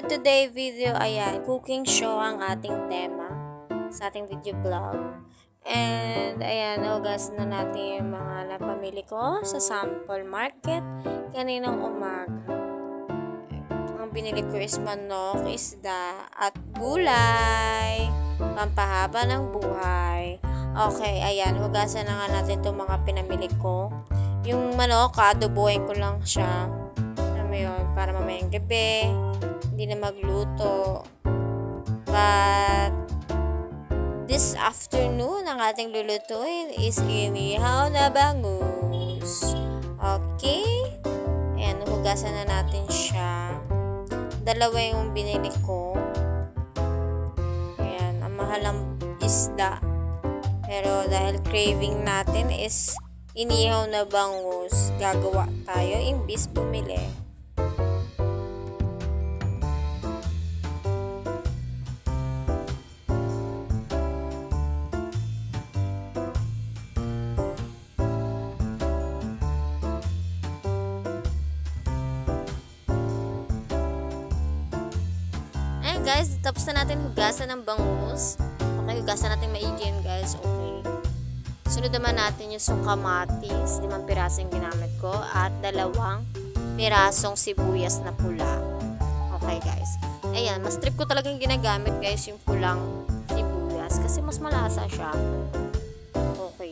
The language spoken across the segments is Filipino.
today video, ayan, cooking show ang ating tema sa ating video vlog. And ayan, hugas na natin yung mga napamili ko sa sample market kaninang umaga. Ang binili ko is manok, isda, at gulay, pampahaba ng buhay. Okay, ayan, hugasan na nga natin itong mga pinamili ko. Yung manok, adobohin ko lang siya. Yun, para mamayang gabi hindi na magluto, but this afternoon ang ating lulutuin is inihaw na bangus. Okay, ayan, hugasan na natin siya. Dalawa yung binili ko. Ayan, ang mahal ng isda, pero dahil craving natin is inihaw na bangus, gagawa tayo imbis bumili. Guys, tapos na natin hugasan ng bangus. Okay, hugasan natin maigi yan, guys. Okay. Sunod naman natin yung kamatis. 5 piraso yung ginamit ko. At 2 pirasong sibuyas na pula. Okay, guys. Ayan, mas trip ko talagang ginagamit, guys, yung pulang sibuyas. Kasi mas malasa siya. Okay.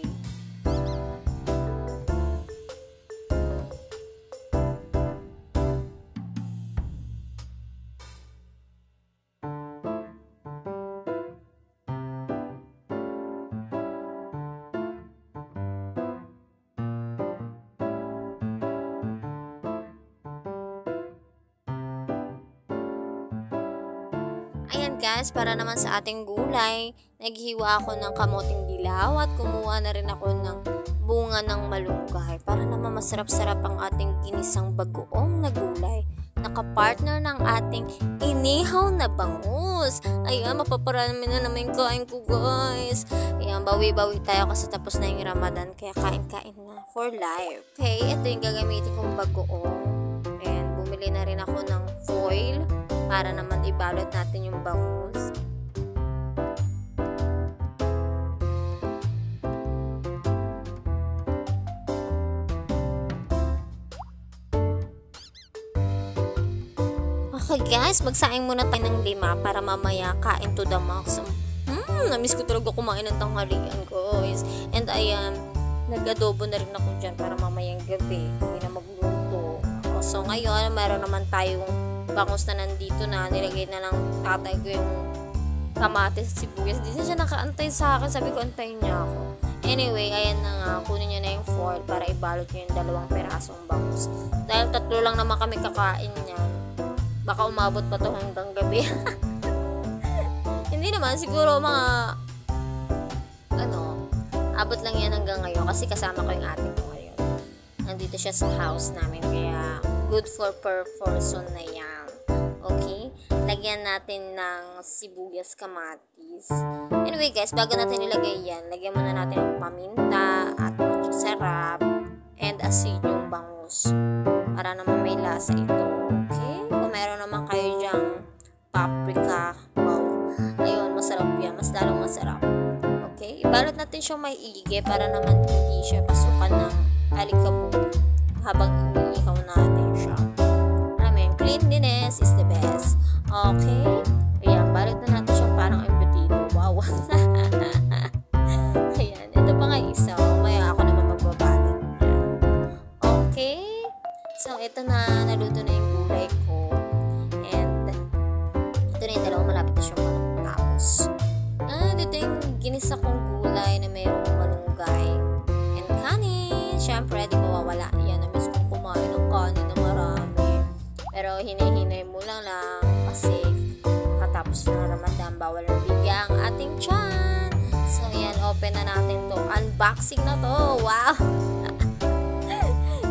Ayan guys, para naman sa ating gulay, naghiwa ako ng kamoting dilaw at kumuha na rin ako ng bunga ng malunggay para naman masarap-sarap ang ating ginisang bagoong na gulay. Nakapartner ng ating inihaw na bangus. Ayan, mapaparami na naman yung kain ko, guys. Ayan, bawi-bawi tayo kasi tapos na yung Ramadan, kaya kain-kain na for life. Okay, ito yung gagamitin kong bagoong. Ayan, bumili na rin ako ng foil para naman ibalot natin yung bangus. Okay guys, magsaing muna tayo ng 5 para mamaya kain to the max. Namiss ko talaga kumain ng tanghalian, guys. And ayan, nag-adobo na rin ako dyan para mamayang gabi hindi na magluto. So ngayon, meron naman tayong bangus na nandito na, nilagay na lang tatay ko yung kamatis at sibuyas. Di na siya nakaantay sa akin, sabi ko antayin niya ako. Anyway, ayan na nga, kunin niya na yung foil para ibalot niya yung 2 pirasong bangus. Dahil 3 lang naman kami kakain niyan, baka umabot pa to hanggang gabi. Hindi naman, siguro mga abot lang yan hanggang ngayon kasi kasama ko yung ate ko ngayon. Nandito siya sa house namin, kaya good for per person na yan. Okay, lagyan natin ng sibuyas, kamatis. Anyway guys, bago natin ilagay yan, lagyan muna natin ng paminta at sarap and asin yung bangus para naman may lasa ito. Okay, kung meron naman kayo dyang paprika, wow, ayun, masarap yan, mas lalong masarap. Okay, ibalot natin siyang maigi para naman hindi siya pasukan ng alikabok habang iniihaw natin siya. Cleanliness is the best. Okay, ayan, balot na natin siya parang embutido. Wow. Ayan, ito pa nga isa. Maya ako naman magbabalot. Okay, so ito na, naluto na yung gulay ko. And ito na yung 2 malapit na siya matapos. Dito yung ginisa kong gulay na mayroong malunggay and kanin. Siyempre, di mawawala. Yan, namiss kong kumain ng kanin na marami. Pero hinay-hinay mo lang kasi katapos na Ramadan, bawal na bigyan ang ating tiyan. So yan, open na natin to. Unboxing na to. Wow!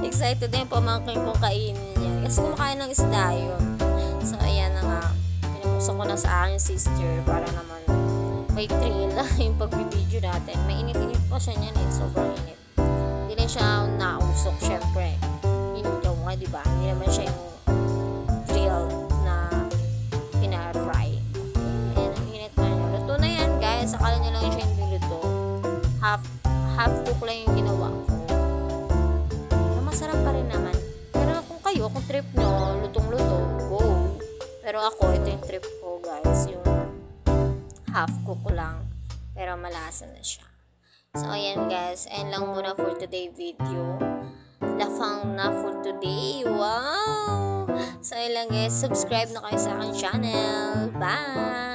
Excited din pamangkin kong kainin niya. Kasi kumakain ng isda yun. So ayan na nga. Pinapusok ko na sa aking sister para naman may thrill yung pagbibideo natin. May init-init pa siya niyan eh. Sobrang init. Hindi lang siya nausok, syempre. Yun yung diba? Hindi naman siya yung half cook lang yung ginawa ko. Pero masarap pa rin naman. Pero kung trip nyo, lutong-luto, go. Pero ako, ito yung trip ko guys, yung half cook lang. Pero malasa na siya. So, ayan guys, ayan lang muna for today video. Lafang na for today. Wow! So, ayan lang guys, subscribe na kayo sa aking channel. Bye!